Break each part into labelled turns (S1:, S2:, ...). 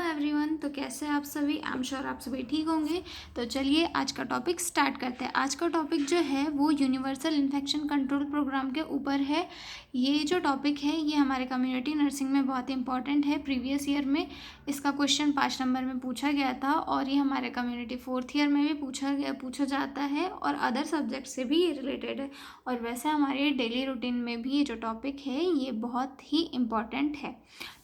S1: Everyone, तो कैसे हैं आप सभी। आई एम श्योर आप सभी ठीक होंगे। तो चलिए आज का टॉपिक स्टार्ट करते हैं। आज का टॉपिक जो है वो यूनिवर्सल इन्फेक्शन कंट्रोल प्रोग्राम के ऊपर है। ये जो टॉपिक है ये हमारे कम्युनिटी नर्सिंग में बहुत ही इंपॉर्टेंट है। प्रीवियस ईयर में इसका क्वेश्चन 5 नंबर में पूछा गया था और ये हमारे कम्युनिटी 4th ईयर में भी पूछा जाता है और अदर सब्जेक्ट से भी ये रिलेटेड है। और वैसे हमारे डेली रूटीन में भी ये जो टॉपिक है ये बहुत ही इम्पॉर्टेंट है।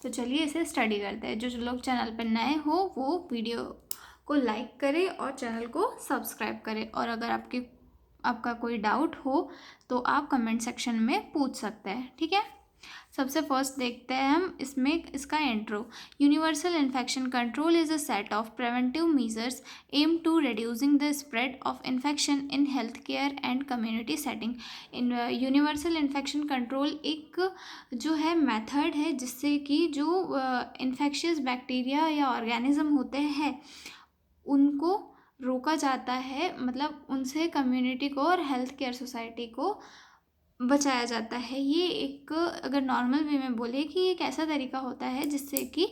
S1: तो चलिए इसे स्टडी करते हैं। जो लोग चैनल पर नए हो वो वीडियो को लाइक करें और चैनल को सब्सक्राइब करें। और अगर आपका कोई डाउट हो तो आप कमेंट सेक्शन में पूछ सकते हैं, ठीक है। सबसे फर्स्ट देखते हैं हम इसमें इसका intro. Universal infection control is a set of preventive measures aim to reducing the spread of infection in health care and community setting. In universal infection control एक जो है मेथड है जिससे कि जो इन्फेक्शियस बैक्टीरिया या ऑर्गेनिज्म होते हैं उनको रोका जाता है, मतलब उनसे कम्युनिटी को और हेल्थ केयर सोसाइटी को बचाया जाता है। ये एक अगर नॉर्मल वे में बोले कि एक ऐसा तरीका होता है जिससे कि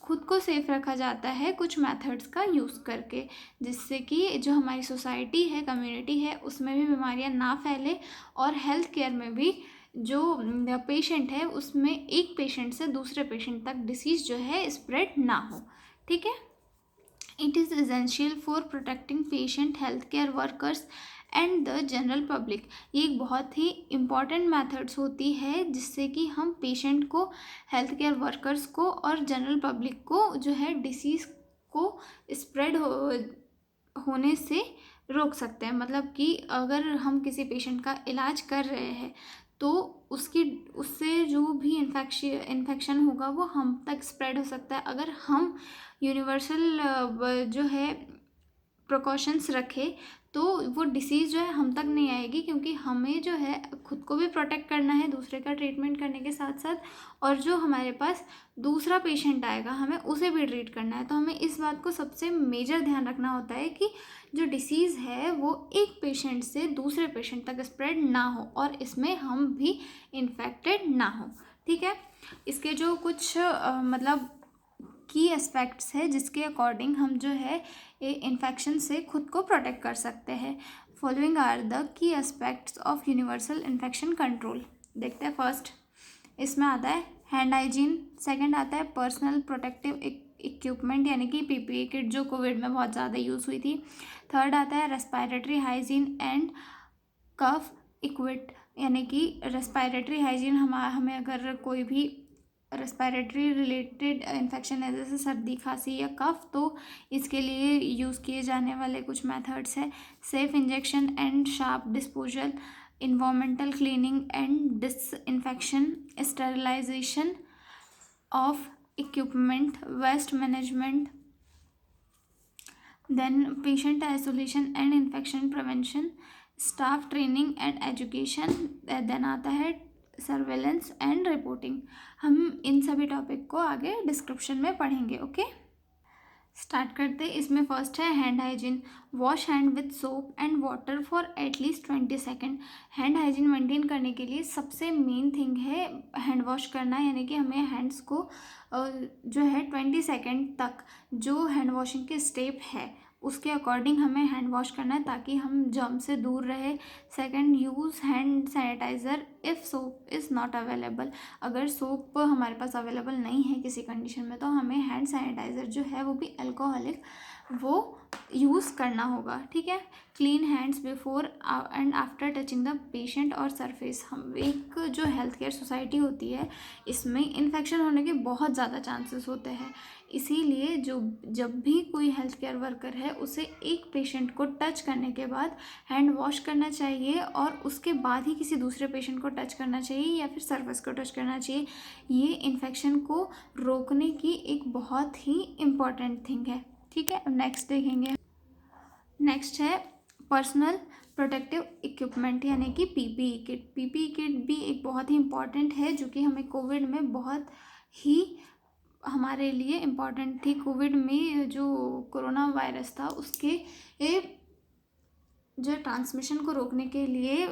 S1: खुद को सेफ रखा जाता है कुछ मेथड्स का यूज़ करके, जिससे कि जो हमारी सोसाइटी है, कम्युनिटी है, उसमें भी बीमारियां ना फैले और हेल्थ केयर में भी जो पेशेंट है उसमें एक पेशेंट से दूसरे पेशेंट तक डिसीज़ जो है स्प्रेड ना हो, ठीक है। It is essential for protecting patient, health care workers and the general public. ये एक बहुत ही इम्पॉर्टेंट मेथड्स होती है जिससे कि हम पेशेंट को, हेल्थ केयर वर्कर्स को और जनरल पब्लिक को जो है डिसीज़ को स्प्रेड होने से रोक सकते हैं। मतलब कि अगर हम किसी पेशेंट का इलाज कर रहे हैं तो उससे जो भी इन्फेक्शन होगा वो हम तक स्प्रेड हो सकता है। अगर हम यूनिवर्सल जो है प्रिकॉशंस रखें तो वो डिसीज़ जो है हम तक नहीं आएगी, क्योंकि हमें जो है खुद को भी प्रोटेक्ट करना है दूसरे का ट्रीटमेंट करने के साथ साथ, और जो हमारे पास दूसरा पेशेंट आएगा हमें उसे भी ट्रीट करना है। तो हमें इस बात को सबसे मेजर ध्यान रखना होता है कि जो डिसीज़ है वो एक पेशेंट से दूसरे पेशेंट तक स्प्रेड ना हो और इसमें हम भी इन्फेक्टेड ना हो, ठीक है। इसके जो कुछ मतलब की एस्पेक्ट्स है जिसके अकॉर्डिंग हम जो है इन्फेक्शन से खुद को प्रोटेक्ट कर सकते हैं। Following are the key aspects of universal infection control. देखते हैं। फर्स्ट इसमें आता है हैंड हाइजीन, सेकंड आता है पर्सनल प्रोटेक्टिव इक्विपमेंट यानी कि पीपीई किट जो कोविड में बहुत ज़्यादा यूज़ हुई थी। थर्ड आता है रेस्पिरेटरी हाइजीन एंड कफ इक्विट यानी कि रेस्पिरेटरी हाइजीन हमें अगर कोई भी रेस्पिरेटरी रिलेटेड इन्फेक्शन है जैसे सर्दी, खांसी या कफ, तो इसके लिए यूज़ किए जाने वाले कुछ मेथड्स है safe injection and sharp disposal, environmental cleaning and disinfection, sterilization of equipment, waste management, then patient isolation and infection prevention, staff training and education, then आता है सर्वेलेंस एंड रिपोर्टिंग। हम इन सभी टॉपिक को आगे डिस्क्रिप्शन में पढ़ेंगे, okay. Start करते। इसमें फर्स्ट है hand hygiene. Wash hand with soap and water for at least 20 second. Hand hygiene maintain करने के लिए सबसे मेन थिंग है हैंड वॉश करना, यानी कि हमें हैंड्स को जो है 20 सेकेंड तक जो हैंड वॉशिंग के स्टेप है उसके अकॉर्डिंग हमें हैंड वॉश करना है ताकि हम जर्म से दूर रहे। Second, use hand sanitizer if soap is not available. अगर सोप हमारे पास अवेलेबल नहीं है किसी कंडीशन में तो हमें हैंड सैनिटाइज़र जो है वो भी अल्कोहलिक वो यूज़ करना होगा, ठीक है। Clean hands before and after touching the patient और सरफेस। हम एक जो हेल्थ केयर सोसाइटी होती है इसमें इन्फेक्शन होने के बहुत ज़्यादा चांसेस होते हैं, इसीलिए जब भी कोई हेल्थ केयर वर्कर है उसे एक पेशेंट को टच करने के बाद हैंड वॉश करना चाहिए और उसके बाद ही किसी दूसरे पेशेंट को टच करना चाहिए या फिर सरफेस को टच करना चाहिए। ये इन्फेक्शन को रोकने की एक बहुत ही इम्पॉर्टेंट थिंग है, ठीक है। नेक्स्ट देखेंगे। नेक्स्ट है पर्सनल प्रोटेक्टिव इक्विपमेंट यानी कि पीपीई किट। पीपीई किट भी एक बहुत ही इम्पॉर्टेंट है जो कि हमें कोविड में बहुत ही हमारे लिए इम्पॉर्टेंट थी। कोविड में जो कोरोना वायरस था उसके जो ट्रांसमिशन को रोकने के लिए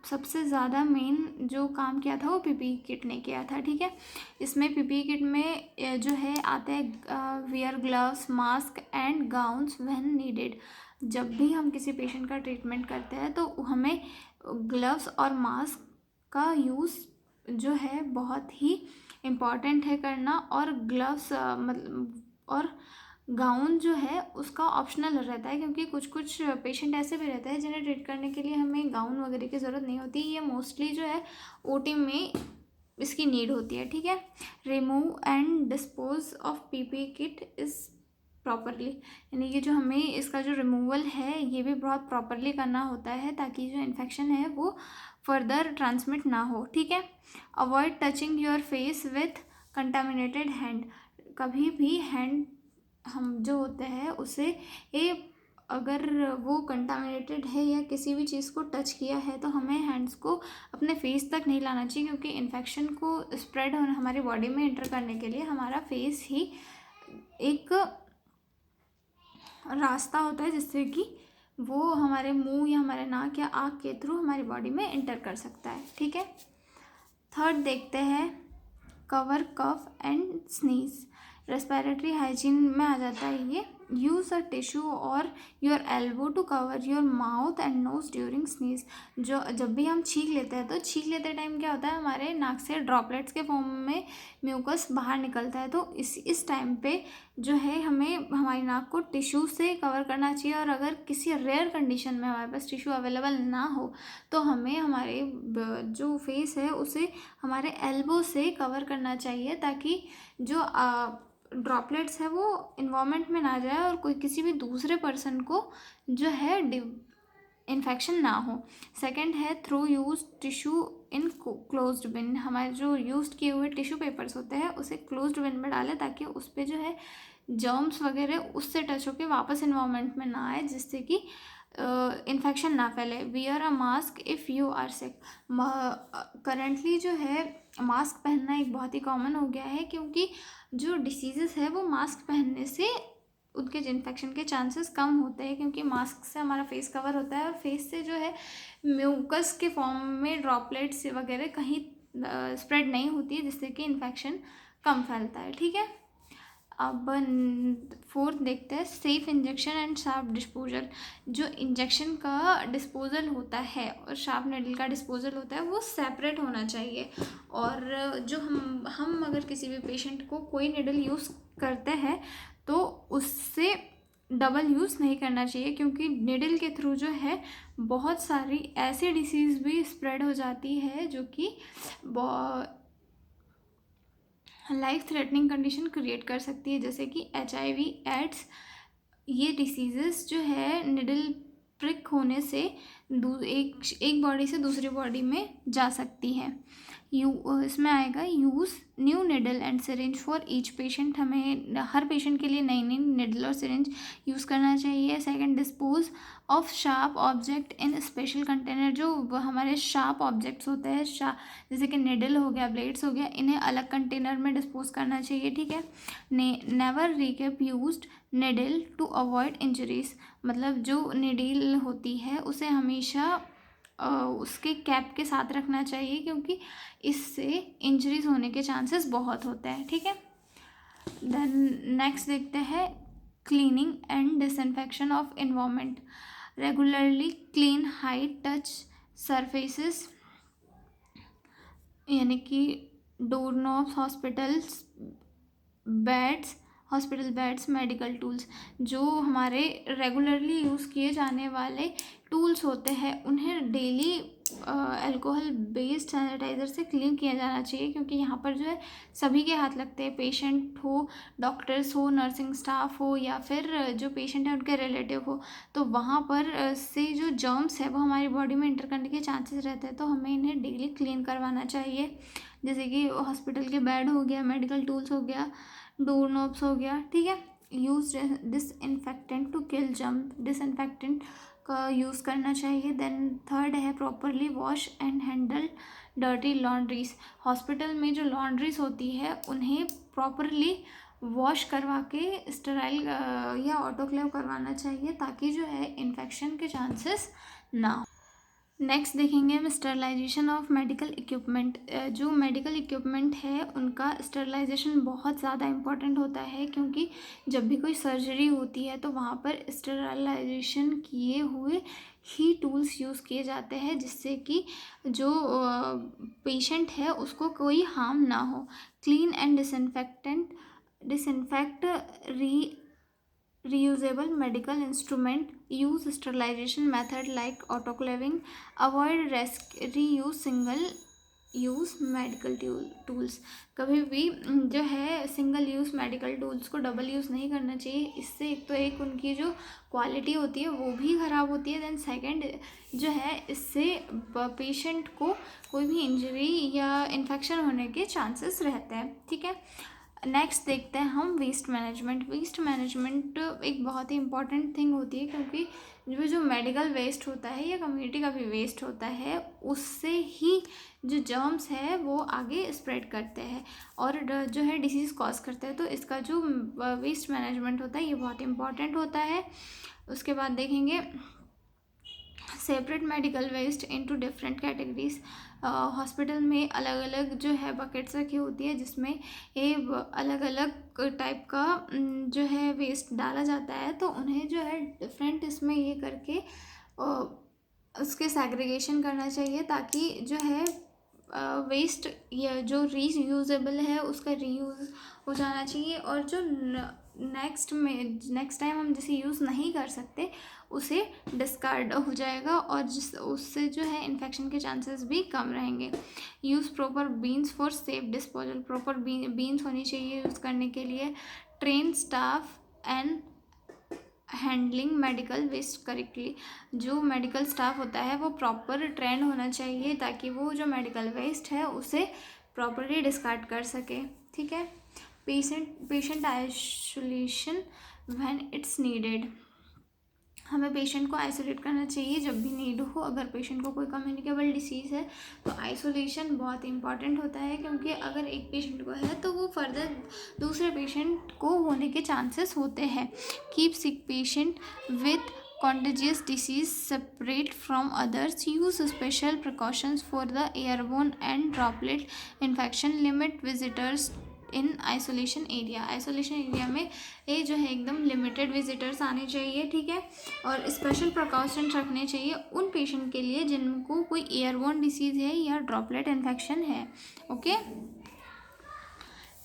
S1: सबसे ज़्यादा मेन जो काम किया था वो पीपीई किट ने किया था, ठीक है। इसमें पीपीई किट में जो है आता है wear gloves, mask and gowns when needed. जब भी हम किसी पेशेंट का ट्रीटमेंट करते हैं तो हमें ग्लव्स और मास्क का यूज़ जो है बहुत ही इम्पॉर्टेंट है करना, और ग्लव्स मतलब और गाउन जो है उसका ऑप्शनल रहता है, क्योंकि कुछ कुछ पेशेंट ऐसे भी रहते हैं जिन्हें ट्रीट करने के लिए हमें गाउन वगैरह की ज़रूरत नहीं होती। ये मोस्टली जो है ओटी में इसकी नीड होती है, ठीक है। Remove and dispose of PPE kit is properly, यानी कि जो हमें इसका जो रिमूवल है ये भी बहुत प्रॉपरली करना होता है ताकि जो इन्फेक्शन है वो फर्दर ट्रांसमिट ना हो, ठीक है। Avoid touching your face with contaminated hand. कभी भी हैंड हम जो होते हैं उसे अगर वो कंटामिनेटेड है या किसी भी चीज़ को टच किया है तो हमें हैंड्स को अपने फेस तक नहीं लाना चाहिए, क्योंकि इन्फेक्शन को स्प्रेड होना हमारी बॉडी में एंटर करने के लिए हमारा फेस ही एक रास्ता होता है जिससे कि वो हमारे मुंह या हमारे नाक या आँख के थ्रू हमारी बॉडी में एंटर कर सकता है, ठीक है। थर्ड देखते हैं cover cough and sneeze. Respiratory hygiene में आ जाता है ये। Use a tissue or your elbow to cover your mouth and nose during sneeze. जो जब भी हम छींक लेते हैं तो छींक लेते टाइम क्या होता है, हमारे नाक से ड्रॉपलेट्स के फॉर्म में म्यूकस बाहर निकलता है। तो इस टाइम पे जो है हमें हमारी नाक को टिश्यू से कवर करना चाहिए, और अगर किसी रेयर कंडीशन में हमारे पास टिश्यू अवेलेबल ना हो तो हमें हमारे जो फेस है उसे हमारे एल्बो से कवर करना चाहिए, ताकि जो ड्रॉपलेट्स है वो इन्वायरमेंट में ना जाए और कोई किसी भी दूसरे पर्सन को जो है इन्फेक्शन ना हो। सेकंड है throw use tissue in closed bin. हमारे जो यूज किए हुए टिश्यू पेपर्स होते हैं उसे क्लोज्ड बिन में डालें ताकि उस पर जो है जर्म्स वगैरह उससे टच होकर वापस इन्वायरमेंट में ना आए, जिससे कि इन्फेक्शन ना फैले। Wear a mask if you are sick. Currently जो है मास्क पहनना एक बहुत ही कॉमन हो गया है, क्योंकि जो डिसीजेस है वो मास्क पहनने से उनके इन्फेक्शन के चांसेस कम होते हैं, क्योंकि मास्क से हमारा फेस कवर होता है और फेस से जो है म्यूकस के फॉर्म में ड्रॉपलेट्स वगैरह कहीं स्प्रेड नहीं होती है, जिससे कि इन्फेक्शन कम फैलता है, ठीक है। अब फोर्थ देखते हैं safe injection and sharp disposal. जो इंजेक्शन का डिस्पोजल होता है और शार्प निडल का डिस्पोजल होता है वो सेपरेट होना चाहिए। और जो हम अगर किसी भी पेशेंट को कोई निडल यूज़ करते हैं तो उससे डबल यूज़ नहीं करना चाहिए, क्योंकि निडल के थ्रू जो है बहुत सारी ऐसी डिसीज़ भी स्प्रेड हो जाती है जो कि लाइफ थ्रेटनिंग कंडीशन क्रिएट कर सकती है, जैसे कि HIV, एड्स। ये डिसीजेस जो है निडल प्रिक होने से एक बॉडी से दूसरी बॉडी में जा सकती है। इसमें आएगा use new needle and syringe for each patient. हमें हर पेशेंट के लिए नई नई निडल और सिरिंज यूज़ करना चाहिए। Second dispose of sharp object in special container. जो हमारे शार्प ऑब्जेक्ट्स होते हैं जैसे कि निडल हो गया, ब्लेड्स हो गया, इन्हें अलग कंटेनर में डिस्पोज करना चाहिए, ठीक है। Never recap used needle to avoid injuries. मतलब जो निडल होती है उसे हमेशा उसके कैप के साथ रखना चाहिए, क्योंकि इससे इंजरीज होने के चांसेस बहुत होते हैं, ठीक है। देन नेक्स्ट देखते हैं cleaning and disinfection of environment. Regularly clean high touch surfaces, यानी कि door knobs, hospital beds, medical tools. जो हमारे रेगुलरली यूज़ किए जाने वाले टूल्स होते हैं उन्हें डेली अल्कोहल बेस्ड सैनिटाइज़र से क्लीन किया जाना चाहिए, क्योंकि यहाँ पर जो है सभी के हाथ लगते हैं, पेशेंट हो, डॉक्टर्स हो, नर्सिंग स्टाफ हो, या फिर जो पेशेंट है उनके रिलेटिव हो। तो वहाँ पर से जो जर्म्स है वो हमारी बॉडी में इंटर करने के चांसेस रहते हैं, तो हमें इन्हें डेली क्लीन करवाना चाहिए। जैसे कि हॉस्पिटल के बेड हो गया, मेडिकल टूल्स हो गया, डोर नॉब्स हो गया, ठीक है। Use disinfectant to kill germ. Disinfectant का यूज़ करना चाहिए। देन थर्ड है properly wash and handle dirty laundries. Hospital में जो लॉन्ड्रीज होती है उन्हें प्रॉपरली वॉश करवा के स्टेराइल या ऑटोक्लेव करवाना चाहिए, ताकि जो है इन्फेक्शन के चांसेस ना हो। नेक्स्ट देखेंगे हम स्टरलाइजेशन ऑफ मेडिकल इक्विपमेंट। जो मेडिकल इक्विपमेंट है उनका स्टरलाइजेशन बहुत ज़्यादा इम्पॉर्टेंट होता है, क्योंकि जब भी कोई सर्जरी होती है तो वहाँ पर स्टरलाइजेशन किए हुए ही टूल्स यूज़ किए जाते हैं, जिससे कि जो पेशेंट है उसको कोई हार्म ना हो। Clean and disinfect reusable medical instrument, use sterilization method like autoclaving, avoid reuse single use medical tools. कभी भी जो है सिंगल यूज़ मेडिकल टूल्स को डबल यूज़ नहीं करना चाहिए। इससे एक तो एक उनकी जो क्वालिटी होती है वो भी ख़राब होती है, देन सेकंड जो है इससे पेशेंट को कोई भी इंजरी या इन्फेक्शन होने के चांसेस रहते हैं। ठीक है, नेक्स्ट देखते हैं हम वेस्ट मैनेजमेंट। वेस्ट मैनेजमेंट एक बहुत ही इंपॉर्टेंट थिंग होती है, क्योंकि जो मेडिकल वेस्ट होता है या कम्युनिटी का भी वेस्ट होता है, उससे ही जो जर्म्स है वो आगे स्प्रेड करते हैं और जो है डिसीज़ कॉज करते हैं। तो इसका जो वेस्ट मैनेजमेंट होता है ये बहुत इंपॉर्टेंट होता है। उसके बाद देखेंगे separate medical waste into different categories. Hospital में अलग अलग जो है बकेट्स रखी होती है, जिसमें ये अलग अलग टाइप का जो है वेस्ट डाला जाता है, तो उन्हें जो है डिफरेंट इसमें ये करके उसके सेग्रीगेशन करना चाहिए, ताकि जो है वेस्ट या जो रीयूजेबल है उसका रीयूज़ हो जाना चाहिए, और जो नेक्स्ट टाइम हम जिसे यूज़ नहीं कर सकते उसे डिस्कार्ड हो जाएगा, और उससे जो है इन्फेक्शन के चांसेस भी कम रहेंगे। Use proper bins for safe disposal. Proper bins होनी चाहिए यूज़ करने के लिए। Train staff and handling medical waste correctly. जो मेडिकल स्टाफ होता है वो प्रॉपर ट्रेंड होना चाहिए, ताकि वो जो मेडिकल वेस्ट है उसे प्रॉपरली डिस्कार्ड कर सके। ठीक है, patient isolation when it's needed. हमें पेशेंट को आइसोलेट करना चाहिए जब भी नीड हो। अगर पेशेंट को कोई कम्युनिकेबल डिसीज़ है तो आइसोलेशन बहुत इंपॉर्टेंट होता है, क्योंकि अगर एक पेशेंट को है तो वो फर्दर दूसरे पेशेंट को होने के चांसेस होते हैं। Keep sick patient with contagious disease separate from others. Use special precautions for the airborne and droplet infection. Limit visitors in isolation area. Isolation area में ये जो है एकदम लिमिटेड विजिटर्स आने चाहिए। ठीक है, और स्पेशल प्रिकॉशंस रखने चाहिए उन पेशेंट के लिए जिनको कोई एयरबोर्न डिसीज़ है या ड्रॉपलेट इन्फेक्शन है। Okay,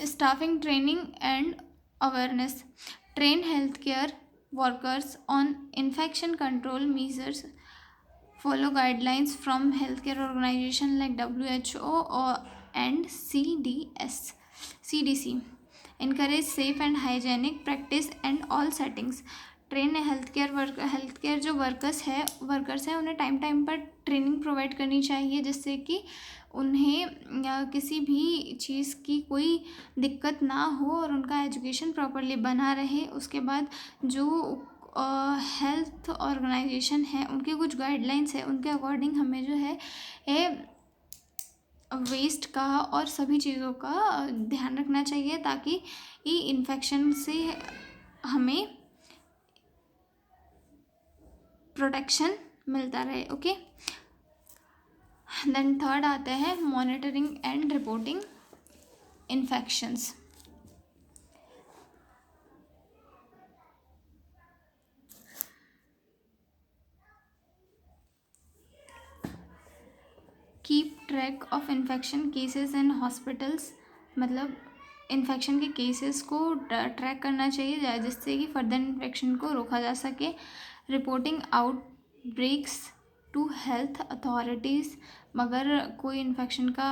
S1: staffing training and awareness. Train health care workers on infection control measures. Follow guidelines from healthcare organization like WHO and CDC. Encourage safe and hygienic practice and all settings. Train health care जो workers हैं उन्हें time पर training provide करनी चाहिए, जिससे कि उन्हें किसी भी चीज़ की कोई दिक्कत ना हो और उनका एजुकेशन प्रॉपरली बना रहे। उसके बाद जो हेल्थ ऑर्गेनाइजेशन है उनके कुछ गाइडलाइंस है, उनके अकॉर्डिंग हमें जो है वेस्ट का और सभी चीज़ों का ध्यान रखना चाहिए, ताकि ये इन्फेक्शन से हमें प्रोटेक्शन मिलता रहे। ओके, देन थर्ड आते हैं monitoring and reporting infections. Keep track of infection cases in hospitals. मतलब इन्फेक्शन के केसेस को ट्रैक करना चाहिए, जिससे कि फर्दर इन्फेक्शन को रोका जा सके। Reporting outbreaks to health authorities. अगर कोई इन्फेक्शन का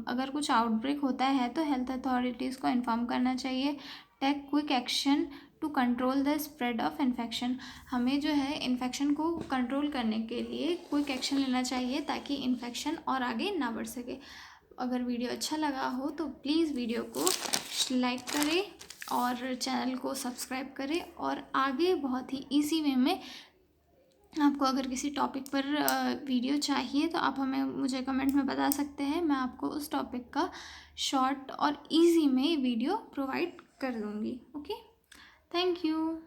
S1: अगर कुछ आउटब्रेक होता है तो हेल्थ अथॉरिटीज़ को इन्फॉर्म करना चाहिए। Take quick action to control the spread of infection. हमें जो है इन्फेक्शन को कंट्रोल करने के लिए क्विक एक्शन लेना चाहिए, ताकि इन्फेक्शन और आगे ना बढ़ सके। अगर वीडियो अच्छा लगा हो तो प्लीज़ वीडियो को लाइक करें और चैनल को सब्सक्राइब करें, और आगे बहुत ही इजी वे में आपको अगर किसी टॉपिक पर वीडियो चाहिए तो आप मुझे कमेंट में बता सकते हैं। मैं आपको उस टॉपिक का शॉर्ट और इजी में वीडियो प्रोवाइड कर दूँगी। Okay, thank you.